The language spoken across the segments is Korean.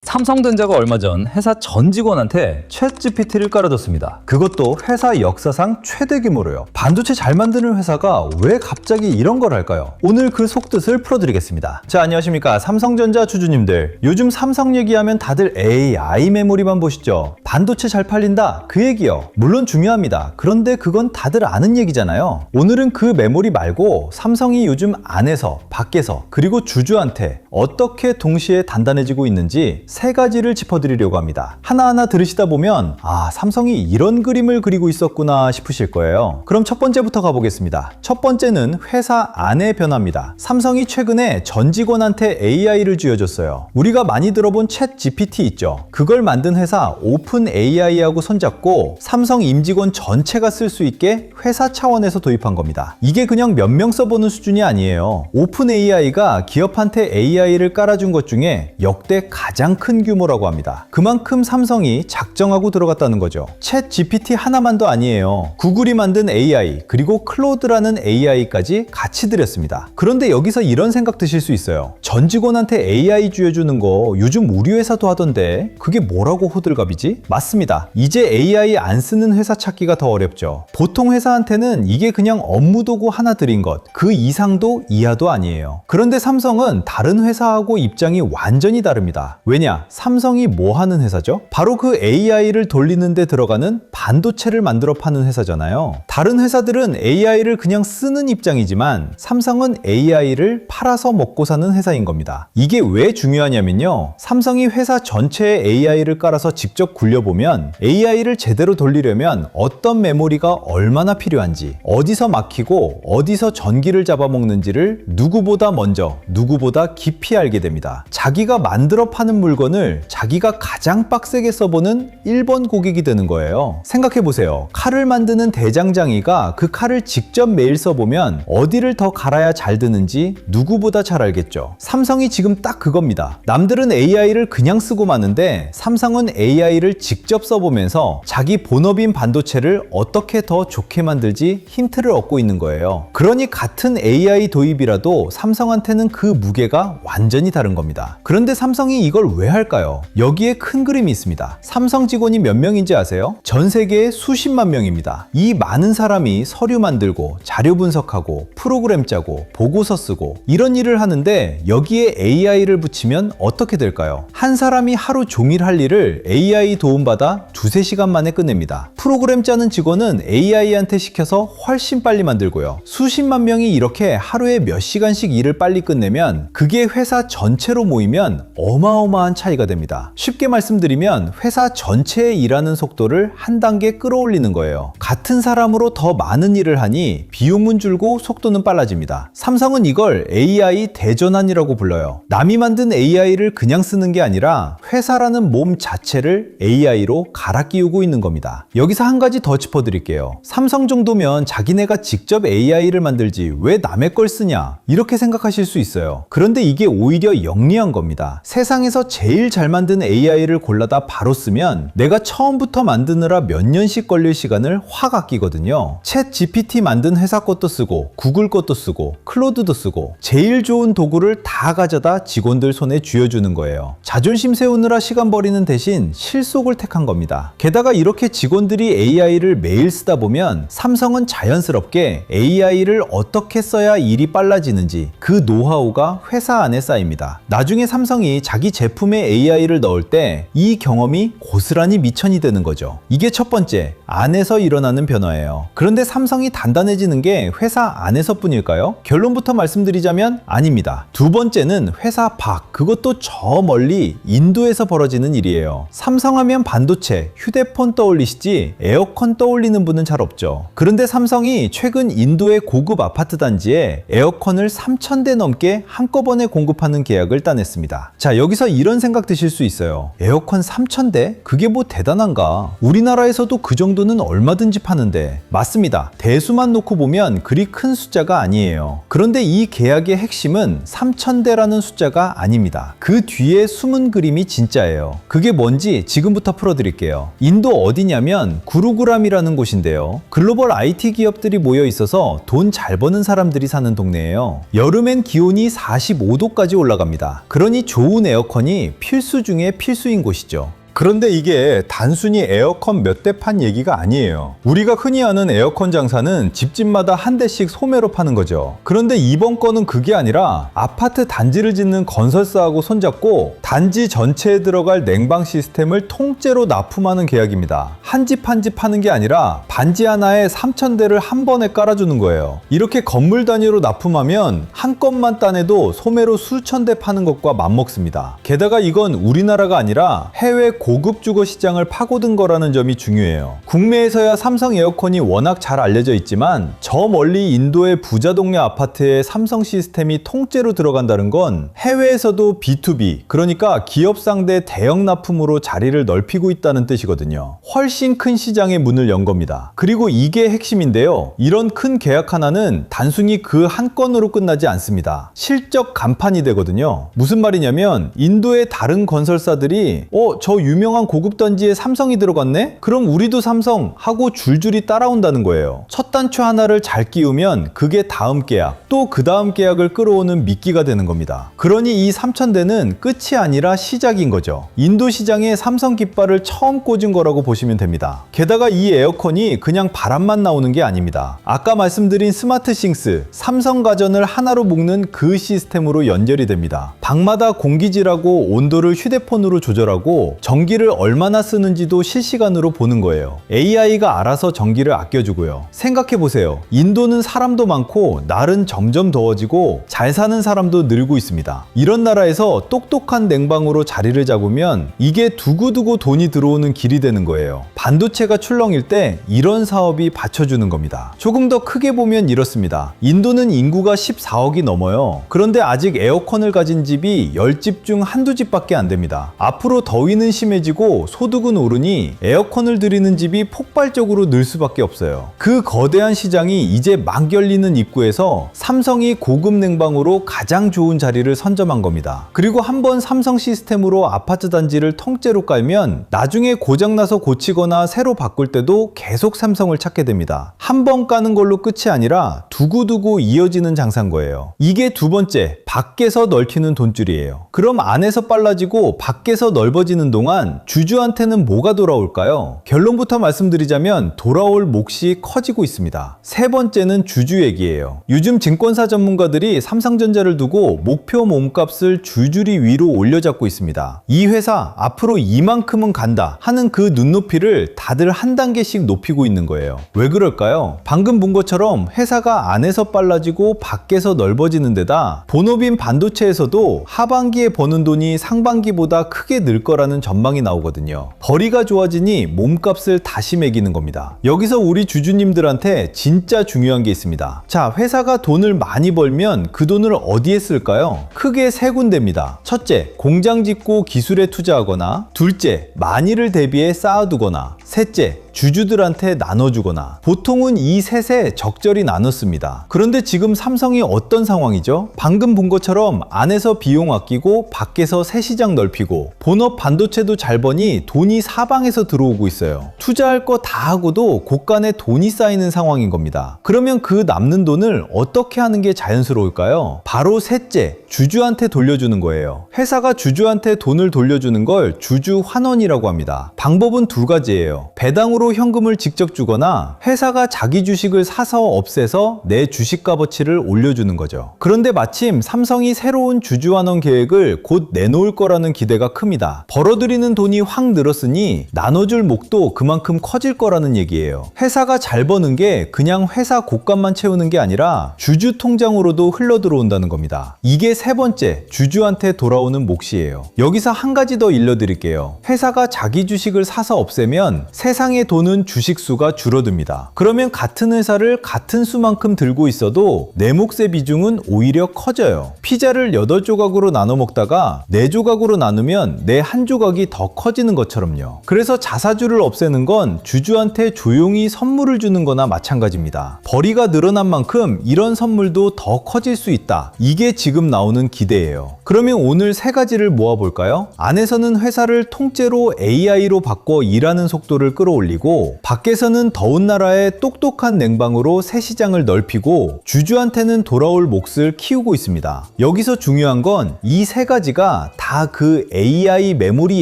삼성전자가 얼마 전 회사 전 직원한테 챗GPT를 깔아줬습니다. 그것도 회사 역사상 최대 규모로요. 반도체 잘 만드는 회사가 왜 갑자기 이런 걸 할까요? 오늘 그 속뜻을 풀어드리겠습니다. 자, 안녕하십니까. 삼성전자 주주님들. 요즘 삼성 얘기하면 다들 AI 메모리만 보시죠. 반도체 잘 팔린다, 그 얘기요. 물론 중요합니다. 그런데 그건 다들 아는 얘기잖아요. 오늘은 그 메모리 말고 삼성이 요즘 안에서, 밖에서, 그리고 주주한테 어떻게 동시에 단단해지고 있는지 세 가지를 짚어드리려고 합니다. 하나하나 들으시다 보면 삼성이 이런 그림을 그리고 있었구나 싶으실 거예요. 그럼 첫 번째부터 가보겠습니다. 첫 번째는 회사 안의 변화입니다. 삼성이 최근에 전 직원한테 AI를 쥐어줬어요. 우리가 많이 들어본 챗 GPT 있죠. 그걸 만든 회사 오픈 AI하고 손잡고 삼성 임직원 전체가 쓸 수 있게 회사 차원에서 도입한 겁니다. 이게 그냥 몇 명 써보는 수준이 아니에요. 오픈 AI가 기업한테 AI를 깔아준 것 중에 역대 가장 큰 규모라고 합니다. 그만큼 삼성이 작정하고 들어갔다는 거죠. 챗 GPT 하나만도 아니에요. 구글이 만든 AI 그리고 클로드라는 AI까지 같이 들였습니다. 그런데 여기서 이런 생각 드실 수 있어요. 전 직원한테 AI 쥐어주는 거 요즘 우리 회사도 하던데 그게 뭐라고 호들갑이지? 맞습니다. 이제 AI 안 쓰는 회사 찾기가 더 어렵죠. 보통 회사한테는 이게 그냥 업무 도구 하나 들인 것, 그 이상도 이하도 아니에요. 그런데 삼성은 다른 회사하고 입장이 완전히 다릅니다. 왜냐? 삼성이 뭐 하는 회사죠? 바로 그 AI를 돌리는 데 들어가는 반도체를 만들어 파는 회사잖아요. 다른 회사들은 AI를 그냥 쓰는 입장이지만 삼성은 AI를 팔아서 먹고 사는 회사인 겁니다. 이게 왜 중요하냐면요. 삼성이 회사 전체에 AI를 깔아서 직접 굴려보면 AI를 제대로 돌리려면 어떤 메모리가 얼마나 필요한지, 어디서 막히고 어디서 전기를 잡아먹는지를 누구보다 먼저, 누구보다 깊이 알게 됩니다. 자기가 만들어 파는 물건을 자기가 가장 빡세게 써보는 1번 고객이 되는 거예요. 생각해보세요. 칼을 만드는 대장장이가 그 칼을 직접 매일 써보면 어디를 더 갈아야 잘 드는지 누구보다 잘 알겠죠. 삼성이 지금 딱 그겁니다. 남들은 AI를 그냥 쓰고 마는데 삼성은 AI를 직접 써보면서 자기 본업인 반도체를 어떻게 더 좋게 만들지 힌트를 얻고 있는 거예요. 그러니 같은 AI 도입이라도 삼성한테는 그 무게가 완전히 다른 겁니다. 그런데 삼성이 이걸 왜 할까요? 여기에 큰 그림이 있습니다. 삼성 직원이 몇 명인지 아세요? 전 세계에 수십만 명입니다. 이 많은 사람이 서류 만들고 자료 분석하고 프로그램 짜고 보고서 쓰고 이런 일을 하는데 여기에 AI를 붙이면 어떻게 될까요? 한 사람이 하루 종일 할 일을 AI 도움받아 두세 시간 만에 끝냅니다. 프로그램 짜는 직원은 AI한테 시켜서 훨씬 빨리 만들고요. 수십만 명이 이렇게 하루에 몇 시간씩 일을 빨리 끝내면 그게 회사 전체로 모이면 어마어마한 차이가 됩니다. 쉽게 말씀드리면 회사 전체에 일하는 속도를 한 단계 끌어올리는 거예요. 같은 사람으로 더 많은 일을 하니 비용은 줄고 속도는 빨라집니다. 삼성은 이걸 AI 대전환이라고 불러요. 남이 만든 AI를 그냥 쓰는 게 아니라 회사라는 몸 자체를 AI로 갈아 끼우고 있는 겁니다. 여기서 한 가지 더 짚어드릴게요. 삼성 정도면 자기네가 직접 AI를 만들지 왜 남의 걸 쓰냐 이렇게 생각하실 수 있어요. 그런데 이게 오히려 영리한 겁니다. 세상에서 제일 잘 만든 AI를 골라다 바로 쓰면 내가 처음부터 만드느라 몇 년씩 걸릴 시간을 확 아끼거든요. 챗 GPT 만든 회사 것도 쓰고 구글 것도 쓰고 클로드도 쓰고 제일 좋은 도구를 다 가져다 직원들 손에 쥐어주는 거예요. 자존심 세우느라 시간 버리는 대신 실속을 택한 겁니다. 게다가 이렇게 직원들이 AI를 매일 쓰다 보면 삼성은 자연스럽게 AI를 어떻게 써야 일이 빨라지는지 그 노하우가 회사 안에 쌓입니다. 나중에 삼성이 자기 제품에 AI를 넣을 때 이 경험이 고스란히 미천이 되는 거죠. 이게 첫 번째, 안에서 일어나는 변화예요. 그런데 삼성이 단단해지는 게 회사 안에서뿐일까요? 결론부터 말씀드리자면 아닙니다. 두 번째는 회사 밖, 그것도 저 멀리 인도에서 벌어지는 일이에요. 삼성하면 반도체, 휴대폰 떠올리시지 에어컨 떠올리는 분은 잘 없죠. 그런데 삼성이 최근 인도의 고급 아파트 단지에 에어컨을 3,000대 넘게 한꺼번에 공급하는 계약을 따냈습니다. 자, 여기서 이런 생각 드실 수 있어요. 에어컨 3,000대? 그게 뭐 대단한가? 우리나라에서도 그 정도 정도는 얼마든지 파는데. 맞습니다. 대수만 놓고 보면 그리 큰 숫자가 아니에요. 그런데 이 계약의 핵심은 3,000대라는 숫자가 아닙니다. 그 뒤에 숨은 그림이 진짜예요. 그게 뭔지 지금부터 풀어드릴게요. 인도 어디냐면 구루그람이라는 곳인데요. 글로벌 IT 기업들이 모여 있어서 돈 잘 버는 사람들이 사는 동네예요. 여름엔 기온이 45도까지 올라갑니다. 그러니 좋은 에어컨이 필수 중에 필수인 곳이죠. 그런데 이게 단순히 에어컨 몇 대 판 얘기가 아니에요. 우리가 흔히 아는 에어컨 장사는 집집마다 한 대씩 소매로 파는 거죠. 그런데 이번 건은 그게 아니라 아파트 단지를 짓는 건설사하고 손잡고 단지 전체에 들어갈 냉방 시스템을 통째로 납품하는 계약입니다. 한 집 한 집 파는 게 아니라 반지 하나에 3,000대를 한 번에 깔아주는 거예요. 이렇게 건물 단위로 납품하면 한 건만 따내도 소매로 수천 대 파는 것과 맞먹습니다. 게다가 이건 우리나라가 아니라 해외 고급 주거 시장을 파고든 거라는 점이 중요해요. 국내에서야 삼성 에어컨이 워낙 잘 알려져 있지만 저 멀리 인도의 부자 동네 아파트에 삼성 시스템이 통째로 들어간다는 건 해외에서도 B2B, 그러니까 기업 상대 대형 납품으로 자리를 넓히고 있다는 뜻이거든요. 훨씬 큰 시장의 문을 연 겁니다. 그리고 이게 핵심인데요. 이런 큰 계약 하나는 단순히 그 한 건으로 끝나지 않습니다. 실적 간판이 되거든요. 무슨 말이냐면 인도의 다른 건설사들이 저 유명한 고급 단지에 삼성이 들어갔네? 그럼 우리도 삼성 하고 줄줄이 따라온다는 거예요. 첫 단추 하나를 잘 끼우면 그게 다음 계약, 또 그 다음 계약을 끌어오는 미끼가 되는 겁니다. 그러니 이 3,000대는 끝이 아니라 시작인 거죠. 인도 시장에 삼성 깃발을 처음 꽂은 거라고 보시면 됩니다. 게다가 이 에어컨이 그냥 바람만 나오는 게 아닙니다. 아까 말씀드린 스마트 싱스, 삼성 가전을 하나로 묶는 그 시스템으로 연결이 됩니다. 방마다 공기질하고 온도를 휴대폰으로 조절하고 전기를 얼마나 쓰는지도 실시간으로 보는 거예요. AI가 알아서 전기를 아껴주고요. 생각해보세요. 인도는 사람도 많고 날은 점점 더워지고 잘 사는 사람도 늘고 있습니다. 이런 나라에서 똑똑한 냉방으로 자리를 잡으면 이게 두고두고 돈이 들어오는 길이 되는 거예요. 반도체가 출렁일 때 이런 사업이 받쳐주는 겁니다. 조금 더 크게 보면 이렇습니다. 인도는 인구가 14억이 넘어요. 그런데 아직 에어컨을 가진 집이 10집 중 한두 집밖에 안 됩니다. 앞으로 더위는 심해지고 소득은 오르니 에어컨을 들이는 집이 폭발적으로 늘 수밖에 없어요. 그 거대한 시장이 이제 막 열리는 입구에서 삼성이 고급 냉방으로 가장 좋은 자리를 선점한 겁니다. 그리고 한번 삼성 시스템으로 아파트 단지를 통째로 깔면 나중에 고장나서 고치거나 새로 바꿀 때도 계속 삼성을 찾게 됩니다. 한 번 까는 걸로 끝이 아니라 두고두고 이어지는 장사인 거예요. 이게 두 번째, 밖에서 넓히는 돈줄이에요. 그럼 안에서 빨라지고 밖에서 넓어지는 동안 주주한테는 뭐가 돌아올까요? 결론부터 말씀드리자면 돌아올 몫이 커지고 있습니다. 세 번째는 주주 얘기예요. 요즘 증권사 전문가들이 삼성전자를 두고 목표 몸값을 줄줄이 위로 올려잡고 있습니다. 이 회사 앞으로 이만큼은 간다 하는 그 눈높이를 다들 한 단계씩 높이고 있는 거예요. 왜 그럴까요? 방금 본 것처럼 회사가 안에서 빨라지고 밖에서 넓어지는 데다 본업인 반도체에서도 하반기에 버는 돈이 상반기보다 크게 늘 거라는 전망이 나오거든요. 벌이가 좋아지니 몸값을 다시 매기는 겁니다. 여기서 우리 주주님들한테 진짜 중요한 게 있습니다. 자, 회사가 돈을 많이 벌면 그 돈을 어디에 쓸까요? 크게 세 군데입니다. 첫째, 공장 짓고 기술에 투자하거나, 둘째, 만일을 대비해 쌓아두거나, 셋째, 주주들한테 나눠주거나. 보통은 이 셋에 적절히 나눴습니다. 그런데 지금 삼성이 어떤 상황이죠? 방금 본 것처럼 안에서 비용 아끼고 밖에서 새 시장 넓히고 본업 반도체도 잘 버니 돈이 사방에서 들어오고 있어요. 투자할 거 다 하고도 곳간에 돈이 쌓이는 상황인 겁니다. 그러면 그 남는 돈을 어떻게 하는 게 자연스러울까요? 바로 셋째, 주주한테 돌려주는 거예요. 회사가 주주한테 돈을 돌려주는 걸 주주 환원이라고 합니다. 방법은 두 가지예요. 배당으로 현금을 직접 주거나 회사가 자기 주식을 사서 없애서 내 주식 값어치를 올려주는 거죠. 그런데 마침 삼성이 새로운 주주 환원 계획을 곧 내놓을 거라는 기대가 큽니다. 벌어들이는 돈이 확 늘었으니 나눠줄 몫도 그만큼 커질 거라는 얘기예요. 회사가 잘 버는 게 그냥 회사 곳간만 채우는 게 아니라 주주 통장으로도 흘러 들어온다는 겁니다. 이게 세 번째, 주주한테 돌아오는 몫이에요. 여기서 한 가지 더 일러드릴게요. 회사가 자기 주식을 사서 없애면 세상의 돈은 주식수가 줄어듭니다. 그러면 같은 회사를 같은 수만큼 들고 있어도 내 몫의 비중은 오히려 커져요. 피자를 8조각으로 나눠 먹다가 4조각으로 나누면 내 한 조각이 더 커지는 것처럼요. 그래서 자사주를 없애는 건 주주한테 조용히 선물을 주는 거나 마찬가지입니다. 벌이가 늘어난 만큼 이런 선물도 더 커질 수 있다. 이게 지금 나오는 기대예요. 그러면 오늘 3가지를 모아볼까요? 안에서는 회사를 통째로 AI로 바꿔 일하는 속도를 끌어올리고, 밖에서는 더운 나라의 똑똑한 냉방으로 새 시장을 넓히고, 주주한테는 돌아올 몫을 키우고 있습니다. 여기서 중요한 건 이 3가지가 다 그 AI 메모리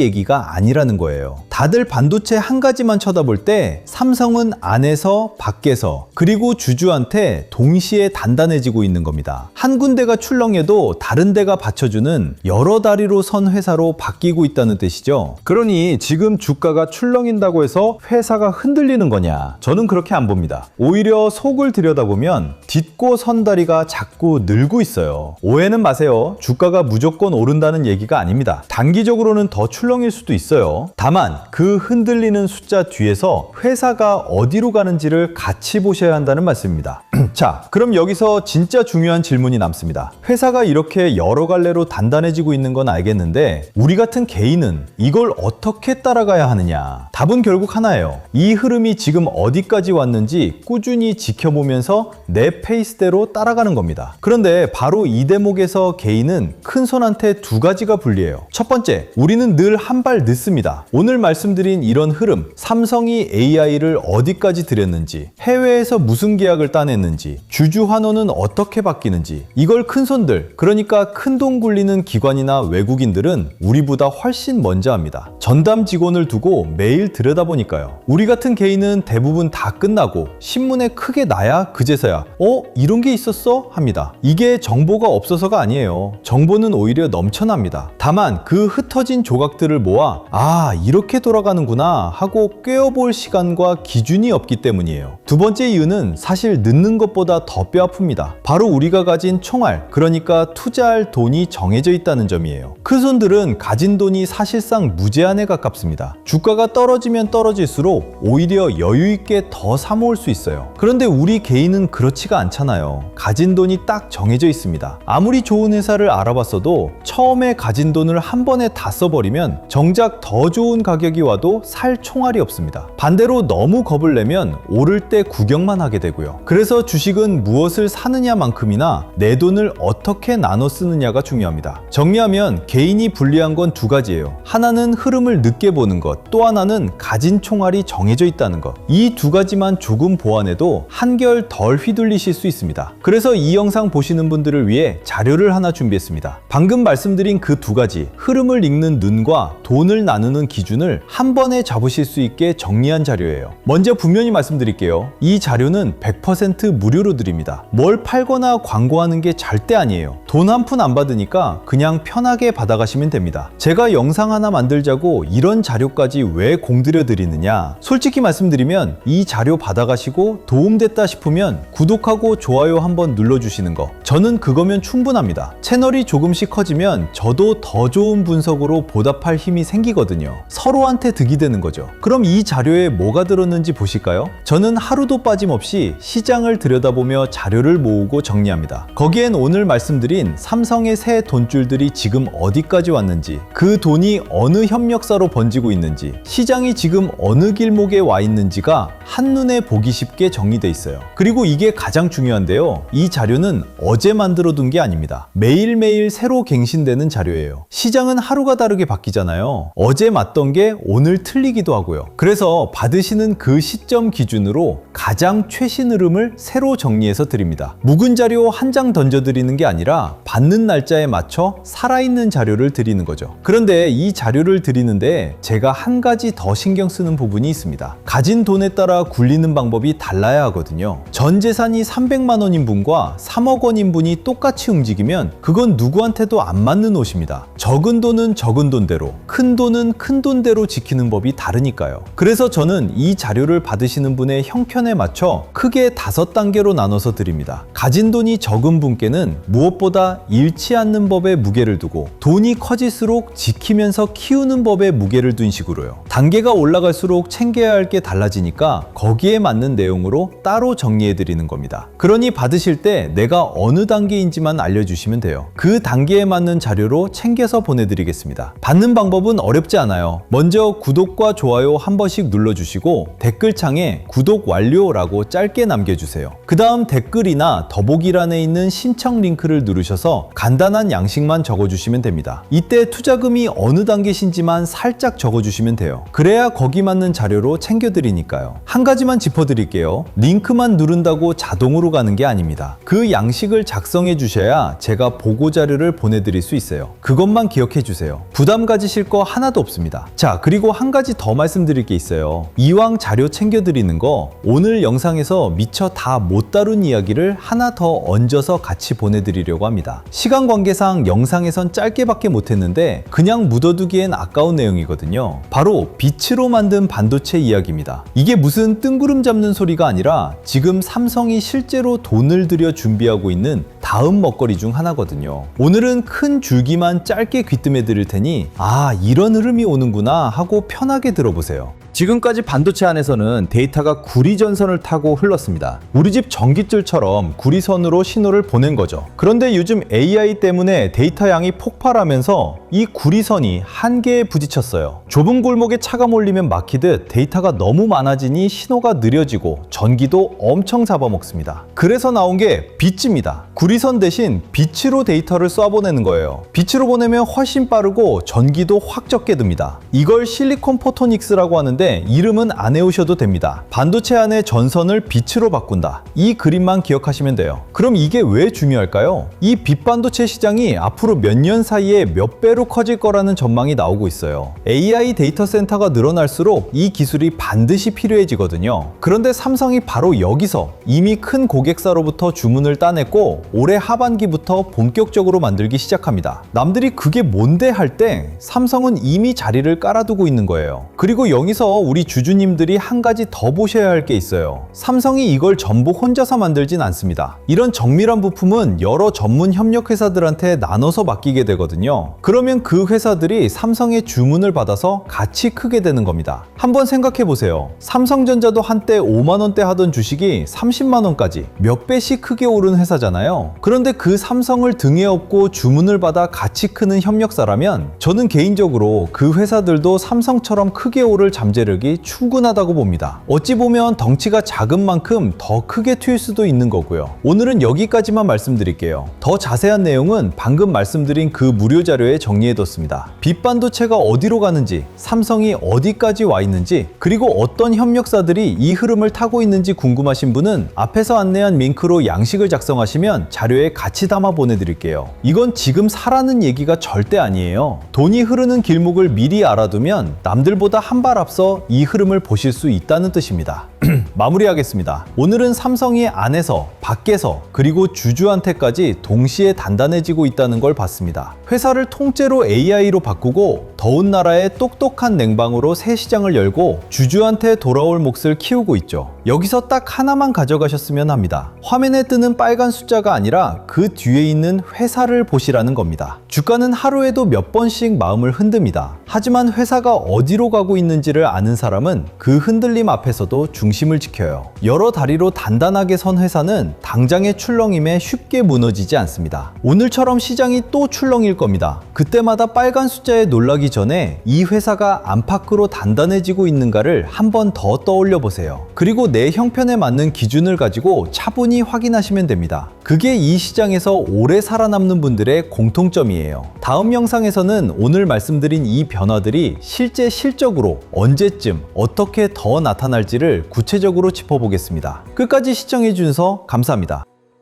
얘기가 아니라는 거예요. 다들 반도체 한 가지만 쳐다볼 때 삼성은 안에서 밖에서 그리고 주주한테 동시에 단단해지고 있는 겁니다. 한 군데가 출렁해도 다른 데가 받쳐주는 여러 다리로 선 회사로 바뀌고 있다는 뜻이죠. 그러니 지금 주가가 출렁인다고 해서 회사가 흔들리는 거냐? 저는 그렇게 안 봅니다. 오히려 속을 들여다보면 딛고 선 다리가 자꾸 늘고 있어요. 오해는 마세요. 주가가 무조건 오른다는 얘기가 아닙니다. 단기적으로는 더 출렁일 수도 있어요. 다만 그 흔들리는 숫자 뒤에서 회사가 어디로 가는지를 같이 보셔야 한다는 말씀입니다. 자, 그럼 여기서 진짜 중요한 질문이 남습니다. 회사가 이렇게 여러 갈래로 단단해지고 있는 건 알겠는데 우리 같은 개인은 이걸 어떻게 따라가야 하느냐? 답은 결국 하나예요. 이 흐름이 지금 어디까지 왔는지 꾸준히 지켜보면서 내 페이스대로 따라가는 겁니다. 그런데 바로 이 대목에서 개인은 큰 손한테 2가지가 불리해요. 첫 번째, 우리는 늘 한 발 늦습니다. 오늘 말씀드린 이런 흐름, 삼성이 AI를 어디까지 들였는지, 해외에서 무슨 계약을 따냈는지, 주주 환원은 어떻게 바뀌는지, 이걸 큰손들, 그러니까 큰돈 굴리는 기관이나 외국인들은 우리보다 훨씬 먼저 합니다. 전담 직원을 두고 매일 들여다보니까요. 우리 같은 개인은 대부분 다 끝나고 신문에 크게 나야 그제서야 이런 게 있었어? 합니다. 이게 정보가 없어서가 아니에요. 정보는 오히려 넘쳐납니다. 다만 그 흩어진 조각들을 모아 이렇게 돌아가는구나 하고 꿰어볼 시간과 기준이 없기 때문이에요. 두 번째 이유는 사실 늦는 것보다 더 뼈아픕니다. 바로 우리가 가진 총알, 그러니까 투자할 돈이 정해져 있다는 점이에요. 큰손들은 가진 돈이 사실상 무제한에 가깝습니다. 주가가 떨어지면 떨어질수록 오히려 여유 있게 더 사모을 수 있어요. 그런데 우리 개인은 그렇지가 않잖아요. 가진 돈이 딱 정해져 있습니다. 아무리 좋은 회사를 알아봤어도 처음에 가진 돈을 한 번에 다 써버리면 정작 더 좋은 가격이 와도 살 총알이 없습니다. 반대로 너무 겁을 내면 오를 때 구경만 하게 되고요. 그래서 주식은 무엇을 사느냐만큼이나 내 돈을 어떻게 나눠 쓰느냐가 중요합니다. 정리하면 개인이 불리한 건 2가지예요. 하나는 흐름을 늦게 보는 것, 또 하나는 가진 총알이 정해져 있다는 것. 이 2가지만 조금 보완해도 한결 덜 휘둘리실 수 있습니다. 그래서 이 영상 보시는 분들을 위해 자료를 하나 준비했습니다. 방금 말씀드린 그 2가지, 흐름을 읽는 눈과 돈을 나누는 기준을 한 번에 잡으실 수 있게 정리한 자료예요. 먼저 분명히 말씀드릴게요. 이 자료는 100% 무료로 드립니다. 뭘 팔거나 광고하는 게 절대 아니에요. 돈 한 푼 안 받으니까 그냥 편하게 받아가시면 됩니다. 제가 영상 하나 만들자고 이런 자료까지 왜 공들여 드리느냐? 솔직히 말씀드리면 이 자료 받아가시고 도움됐다 싶으면 구독하고 좋아요 한번 눌러주시는 거, 저는 그거면 충분합니다. 채널이 조금씩 커지면 저도 더 좋은 분석으로 보답할 힘이 생기거든요. 서로한테 득이 되는 거죠. 그럼 이 자료에 뭐가 들었는지 보실까요? 저는 하루도 빠짐없이 시장을 들여다보며 자료를 모으고 정리합니다. 거기엔 오늘 말씀드린 삼성의 새 돈줄들이 지금 어디까지 왔는지, 그 돈이 어느 협력사로 번지고 있는지, 시장이 지금 어느 길목에 와 있는지가 한눈에 보기 쉽게 정리돼 있어요. 그리고 이게 가장 중요한데요. 이 자료는 어제 만들어둔 게 아닙니다. 매일매일 새로 갱신되는 자료예요. 시장은 하루가 다르게 바뀌잖아요. 어제 맞던 게 오늘 틀리기도 하고요. 그래서 받으시는 그 시점 기준으로 가장 최신 흐름을 새로 정리해서 드립니다. 묵은 자료 한 장 던져드리는 게 아니라 받는 날짜에 맞춰 살아있는 자료를 드리는 거죠. 그런데 이 자료를 드리는데 제가 한 가지 더 신경 쓰는 부분이 있습니다. 가진 돈에 따라 굴리는 방법이 달라야 하거든요. 전 재산이 300만 원인 분과 3억 원인 분이 똑같이 움직이면 그건 누구한테도 안 맞는 옷입니다. 적은 돈은 적은 돈대로, 큰 돈은 큰 돈대로 지키는 법이 다르니까요. 그래서 저는 이 자료를 받으시는 분의 형편에 맞춰 크게 5단계로 나눠서 드립니다. 가진 돈이 적은 분께는 무엇보다 잃지 않는 법에 무게를 두고, 돈이 커질수록 지키면서 키우는 법에 무게를 둔 식으로요. 단계가 올라갈수록 챙겨야 할 게 달라지니까 거기에 맞는 내용으로 따로 정리해 드리는 겁니다. 그러니 받으실 때 내가 어느 단계인지만 알려주시면 돼요. 그 단계에 맞는 자료로 챙겨서 보내드리겠습니다. 받는 방법은 어렵지 않아요. 먼저 구독과 좋아요 한 번씩 눌러주시고 댓글창에 구독 완료라고 짧게 남겨주세요. 그 다음 댓글이나 더보기란에 있는 신청 링크를 누르셔서 간단한 양식만 적어주시면 됩니다. 이때 투자금이 어느 단계신지만 살짝 적어주시면 돼요. 그래야 거기 맞는 자료로 챙겨드리니까요. 한 가지만 짚어드릴게요. 링크만 누른다고 자동으로 가는 게 아닙니다. 그 양식을 작성해 주셔야 제가 보고자료를 보내드릴 수 있어요. 그것만 기억해 주세요. 부담 가지실 거 하나도 없습니다. 자, 그리고 한 가지 더 말씀드릴 게 있어요. 이왕 자료 챙겨드리는 거 오늘 영상에서 미처 다 못 다룬 이야기를 하나 더 얹어서 같이 보내드리려고 합니다. 시간 관계상 영상에선 짧게밖에 못했는데 그냥 묻어두기엔 아까운 내용이거든요. 바로 빛으로 만든 반도체 이야기입니다. 이게 무슨 뜬구름 잡는 소리가 아니라 지금 삼성이 실제로 돈을 들여 준비하고 있는 다음 먹거리 중 하나거든요. 오늘은 큰 줄기만 짧게 귀뜸해 드릴 테니 이런 흐름이 오는구나 하고 편하게 들어보세요. 지금까지 반도체 안에서는 데이터가 구리전선을 타고 흘렀습니다. 우리 집 전기줄처럼 구리선으로 신호를 보낸 거죠. 그런데 요즘 AI 때문에 데이터 양이 폭발하면서 이 구리선이 한계에 부딪혔어요. 좁은 골목에 차가 몰리면 막히듯 데이터가 너무 많아지니 신호가 느려지고 전기도 엄청 잡아먹습니다. 그래서 나온 게 빛입니다. 구리선 대신 빛으로 데이터를 쏴보내는 거예요. 빛으로 보내면 훨씬 빠르고 전기도 확 적게 듭니다. 이걸 실리콘 포토닉스라고 하는데 이름은 안 외우셔도 됩니다. 반도체 안에 전선을 빛으로 바꾼다. 이 그림만 기억하시면 돼요. 그럼 이게 왜 중요할까요? 이 빛반도체 시장이 앞으로 몇 년 사이에 몇 배로 커질 거라는 전망이 나오고 있어요. AI 데이터 센터가 늘어날수록 이 기술이 반드시 필요해지거든요. 그런데 삼성이 바로 여기서 이미 큰 고객사로부터 주문을 따냈고 올해 하반기부터 본격적으로 만들기 시작합니다. 남들이 그게 뭔데 할 때 삼성은 이미 자리를 깔아두고 있는 거예요. 그리고 여기서 우리 주주님들이 한 가지 더 보셔야 할 게 있어요. 삼성이 이걸 전부 혼자서 만들진 않습니다. 이런 정밀한 부품은 여러 전문 협력 회사들한테 나눠서 맡기게 되거든요. 그러면 그 회사들이 삼성의 주문을 받아서 같이 크게 되는 겁니다. 한번 생각해 보세요. 삼성전자도 한때 5만 원대 하던 주식이 30만 원까지 몇 배씩 크게 오른 회사잖아요. 그런데 그 삼성을 등에 업고 주문을 받아 같이 크는 협력사라면 저는 개인적으로 그 회사들도 삼성처럼 크게 오를 잠재력이 충분하다고 봅니다. 어찌 보면 덩치가 작은 만큼 더 크게 튈 수도 있는 거고요. 오늘은 여기까지만 말씀드릴게요. 더 자세한 내용은 방금 말씀드린 그 무료 자료에 정리해뒀습니다. 빛반도체가 어디로 가는지, 삼성이 어디까지 와 있는지, 그리고 어떤 협력사들이 이 흐름을 타고 있는지 궁금하신 분은 앞에서 안내한 링크로 양식을 작성하시면 자료에 같이 담아 보내드릴게요. 이건 지금 사라는 얘기가 절대 아니에요. 돈이 흐르는 길목을 미리 알아두면 남들보다 한 발 앞서 이 흐름을 보실 수 있다는 뜻입니다. 마무리하겠습니다. 오늘은 삼성이 안에서, 밖에서, 그리고 주주한테까지 동시에 단단해지고 있다는 걸 봤습니다. 회사를 통째로 AI로 바꾸고 더운 나라에 똑똑한 냉방으로 새 시장을 열고 주주한테 돌아올 몫을 키우고 있죠. 여기서 딱 하나만 가져가셨으면 합니다. 화면에 뜨는 빨간 숫자가 아니라 그 뒤에 있는 회사를 보시라는 겁니다. 주가는 하루에도 몇 번씩 마음을 흔듭니다. 하지만 회사가 어디로 가고 있는지를 아는 사람은 그 흔들림 앞에서도 중심을 지켜요. 여러 다리로 단단하게 선 회사는 당장의 출렁임에 쉽게 무너지지 않습니다. 오늘처럼 시장이 또 출렁일 겁니다. 그때마다 빨간 숫자에 놀라기 전에 이 회사가 안팎으로 단단해지고 있는가를 한 번 더 떠올려 보세요. 그리고 내 형편에 맞는 기준을 가지고 차분히 확인하시면 됩니다. 그게 이 시장에서 오래 살아남는 분들의 공통점이에요. 다음 영상에서는 오늘 말씀드린 이 변화들이 실제 실적으로 언제쯤 어떻게 더 나타날지를 구체적으로 짚어보겠습니다. 끝까지 시청해 주셔서 감사합니다.